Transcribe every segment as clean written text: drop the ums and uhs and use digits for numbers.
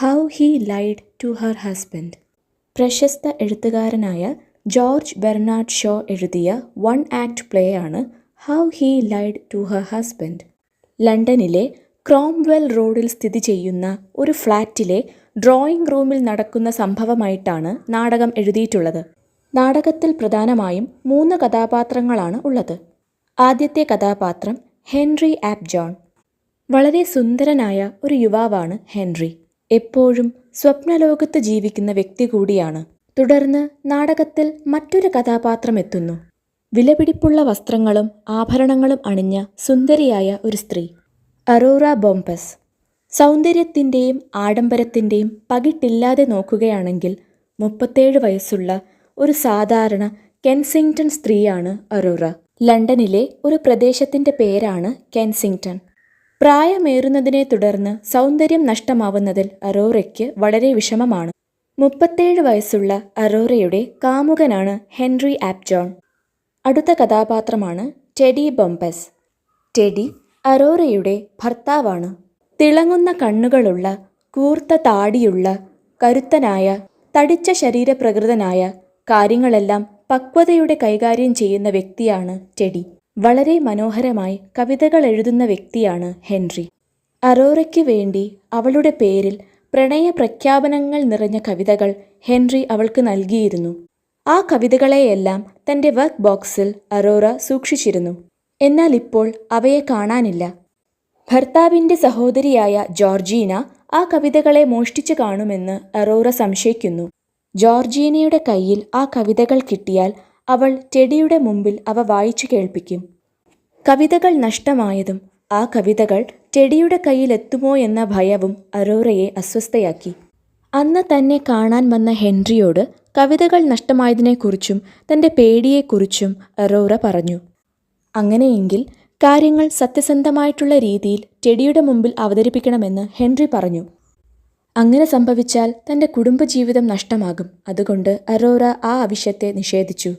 How he lied to her husband. പ്രശസ്ത എഴുത്തുകാരനായ George Bernard Shaw എഴുതിയ വൺ ആക്ട് പ്ലേ ആണ് how he lied to her husband. ലണ്ടനിലെ Cromwell റോഡിൽ സ്ഥിതി ചെയ്യുന്ന ഒരു ഫ്ലാറ്റിലെ ഡ്രോയിങ് റൂമിൽ നടക്കുന്ന സംഭവമായിട്ടാണ് നാടകം എഴുതിയിട്ടുള്ളത്. നാടകത്തിൽ പ്രധാനമായും 3 കഥാപാത്രങ്ങളാണ് ഉള്ളത്. ആദ്യത്തെ കഥാപാത്രം ഹെൻറി ആപ്ജോൺ. വളരെ സുന്ദരനായ ഒരു യുവാവാണ് ഹെൻറി. എപ്പോഴും സ്വപ്നലോകത്ത് ജീവിക്കുന്ന വ്യക്തി കൂടിയാണ്. തുടർന്ന് നാടകത്തിൽ മറ്റൊരു കഥാപാത്രം എത്തുന്നു. വിലപിടിപ്പുള്ള വസ്ത്രങ്ങളും ആഭരണങ്ങളും അണിഞ്ഞ സുന്ദരിയായ ഒരു സ്ത്രീ, അറോറ ബോംപസ്. സൗന്ദര്യത്തിൻ്റെയും ആഡംബരത്തിൻ്റെയും പകിട്ടില്ലാതെ നോക്കുകയാണെങ്കിൽ 37 വയസ്സുള്ള ഒരു സാധാരണ കെൻസിങ്ടൺ സ്ത്രീയാണ് അറോറ. ലണ്ടനിലെ ഒരു പ്രദേശത്തിൻ്റെ പേരാണ് കെൻസിങ്ടൺ. പ്രായമേറുന്നതിനെ തുടർന്ന് സൗന്ദര്യം നഷ്ടമാവുന്നതിൽ അറോറയ്ക്ക് വളരെ വിഷമമാണ്. 37 വയസ്സുള്ള അറോറയുടെ കാമുകനാണ് ഹെൻറി ആപ്ജോൺ. അടുത്ത കഥാപാത്രമാണ് ടെഡി ബോംപസ്. ടെഡി അറോറയുടെ ഭർത്താവാണ്. തിളങ്ങുന്ന കണ്ണുകളുള്ള, കൂർത്ത താടിയുള്ള, കരുത്തനായ, തടിച്ച ശരീരപ്രകൃതനായ, കാര്യങ്ങളെല്ലാം പക്വതയോടെ കൈകാര്യം ചെയ്യുന്ന വ്യക്തിയാണ് ടെഡി. വളരെ മനോഹരമായി കവിതകൾ എഴുതുന്ന വ്യക്തിയാണ് ഹെൻറി. അറോറയ്ക്ക് വേണ്ടി അവളുടെ പേരിൽ പ്രണയ പ്രഖ്യാപനങ്ങൾ നിറഞ്ഞ കവിതകൾ ഹെൻറി അവൾക്ക് നൽകിയിരുന്നു. ആ കവിതകളെയെല്ലാം തൻ്റെ വർക്ക് ബോക്സിൽ അറോറ സൂക്ഷിച്ചിരുന്നു. എന്നാൽ ഇപ്പോൾ അവയെ കാണാനില്ല. ഭർത്താവിൻ്റെ സഹോദരിയായ ജോർജീന ആ കവിതകളെ മോഷ്ടിച്ചു കാണുമെന്ന് അറോറ സംശയിക്കുന്നു. ജോർജീനയുടെ കയ്യിൽ ആ കവിതകൾ കിട്ടിയാൽ അവൾ ടെഡിയുടെ മുമ്പിൽ അവ വായിച്ചു കേൾപ്പിക്കും. കവിതകൾ നഷ്ടമായതും ആ കവിതകൾ ടെഡിയുടെ കയ്യിലെത്തുമോ എന്ന ഭയവും അറോറയെ അസ്വസ്ഥയാക്കി. അന്ന് തന്നെ കാണാൻ വന്ന ഹെൻറിയോട് കവിതകൾ നഷ്ടമായതിനെക്കുറിച്ചും തൻ്റെ പേടിയെക്കുറിച്ചും അറോറ പറഞ്ഞു. അങ്ങനെയെങ്കിൽ കാര്യങ്ങൾ സത്യസന്ധമായിട്ടുള്ള രീതിയിൽ ടെഡിയുടെ മുമ്പിൽ അവതരിപ്പിക്കണമെന്ന് ഹെൻറി പറഞ്ഞു. അങ്ങനെ സംഭവിച്ചാൽ തൻ്റെ കുടുംബജീവിതം നഷ്ടമാകും. അതുകൊണ്ട് അറോറ ആ ആവശ്യത്തെ നിഷേധിച്ചു.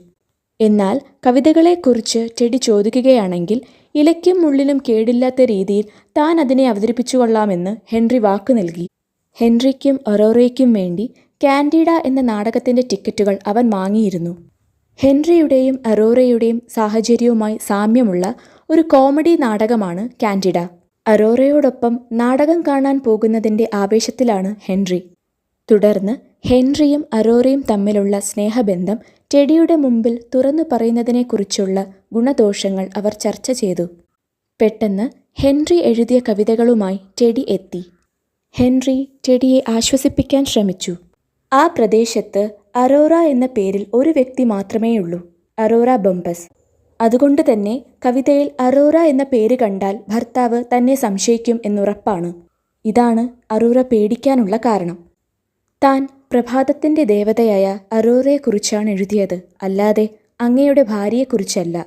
എന്നാൽ കവിതകളെക്കുറിച്ച് ടെഡി ചോദിക്കുകയാണെങ്കിൽ ഇലയ്ക്കും മുള്ളിനും കേടില്ലാത്ത രീതിയിൽ താൻ അതിനെ അവതരിപ്പിച്ചുകൊള്ളാമെന്ന് ഹെൻറി വാക്കു നൽകി. ഹെൻറിക്കും അറോറയ്ക്കും വേണ്ടി കാൻഡിഡ എന്ന നാടകത്തിൻ്റെ ടിക്കറ്റുകൾ അവൻ വാങ്ങിയിരുന്നു. ഹെൻറിയുടെയും അറോറയുടെയും സാഹചര്യവുമായി സാമ്യമുള്ള ഒരു കോമഡി നാടകമാണ് കാൻഡിഡ. അറോറയോടൊപ്പം നാടകം കാണാൻ പോകുന്നതിൻ്റെ ആവേശത്തിലാണ് ഹെൻറി. തുടർന്ന് ഹെൻറിയും അറോറയും തമ്മിലുള്ള സ്നേഹബന്ധം ടെഡിയുടെ മുമ്പിൽ തുറന്നു പറയുന്നതിനെക്കുറിച്ചുള്ള ഗുണദോഷങ്ങൾ അവർ ചർച്ച ചെയ്തു. പെട്ടെന്ന് ഹെൻറി എഴുതിയ കവിതകളുമായി ടെഡി എത്തി. ഹെൻറി ടെഡിയെ ആശ്വസിപ്പിക്കാൻ ശ്രമിച്ചു. ആ പ്രദേശത്ത് അറോറ എന്ന പേരിൽ ഒരു വ്യക്തി മാത്രമേയുള്ളൂ, അറോറ ബോംപസ്. അതുകൊണ്ട് തന്നെ കവിതയിൽ അറോറ എന്ന പേര് കണ്ടാൽ ഭർത്താവ് തന്നെ സംശയിക്കും എന്നുറപ്പാണ്. ഇതാണ് അറോറ പേടിക്കാനുള്ള കാരണം. താൻ പ്രഭാതത്തിൻ്റെ ദേവതയായ അറോറയെക്കുറിച്ചാണ് എഴുതിയത്, അല്ലാതെ അങ്ങയുടെ ഭാര്യയെക്കുറിച്ചല്ല,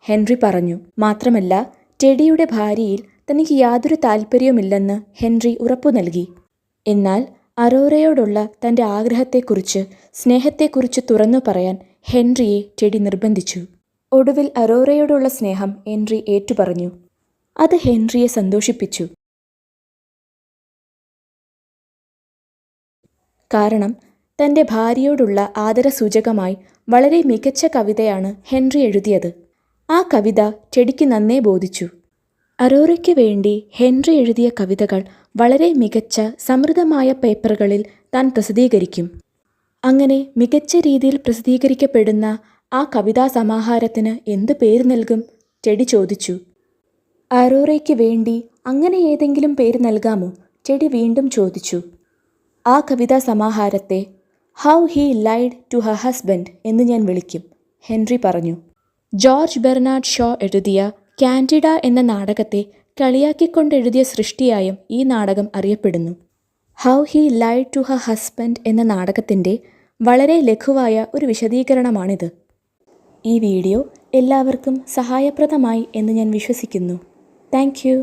ഹെൻറി പറഞ്ഞു. മാത്രമല്ല ടെഡിയുടെ ഭാര്യയിൽ തനിക്ക് യാതൊരു താല്പര്യവുമില്ലെന്ന് ഹെൻറി ഉറപ്പു നൽകി. എന്നാൽ അറോറയോടുള്ള തൻ്റെ ആഗ്രഹത്തെക്കുറിച്ച്, സ്നേഹത്തെക്കുറിച്ച് തുറന്നു പറയാൻ ഹെൻറിയെ ടെഡി നിർബന്ധിച്ചു. ഒടുവിൽ അറോറയോടുള്ള സ്നേഹം ഹെൻറി ഏറ്റുപറഞ്ഞു. അത് ഹെൻറിയെ സന്തോഷിപ്പിച്ചു. കാരണം തൻ്റെ ഭാര്യയോടുള്ള ആദരസൂചകമായി വളരെ മികച്ച കവിതയാണ് ഹെൻറി എഴുതിയത്. ആ കവിത ടെഡിക്ക് നന്നേ ബോധിച്ചു. അറോറയ്ക്ക് വേണ്ടി ഹെൻറി എഴുതിയ കവിതകൾ വളരെ മികച്ച സമൃദ്ധമായ പേപ്പറുകളിൽ താൻ പ്രസിദ്ധീകരിക്കും. അങ്ങനെ മികച്ച രീതിയിൽ പ്രസിദ്ധീകരിക്കപ്പെടുന്ന ആ കവിതാ സമാഹാരത്തിന് എന്തു പേര് നൽകും? ടെഡി ചോദിച്ചു. അറോറയ്ക്ക് വേണ്ടി അങ്ങനെ ഏതെങ്കിലും പേര് നൽകാമോ? ടെഡി വീണ്ടും ചോദിച്ചു. ആ കവിതാ സമാഹാരത്തെ how he lied to her husband എന്ന് ഞാൻ വിളിക്കും, ഹെൻറി പറഞ്ഞു. ജോർജ് ബെർണാഡ് ഷോ എഴുതിയ കാൻഡിഡ എന്ന നാടകത്തെ കളിയാക്കിക്കൊണ്ടെഴുതിയ സൃഷ്ടിയായും ഈ നാടകം അറിയപ്പെടുന്നു. How he lied to her husband എന്ന നാടകത്തിൻ്റെ വളരെ ലഘുവായ ഒരു വിശദീകരണമാണിത്. ഈ വീഡിയോ എല്ലാവർക്കും സഹായപ്രദമായി എന്ന് ഞാൻ വിശ്വസിക്കുന്നു. Thank you.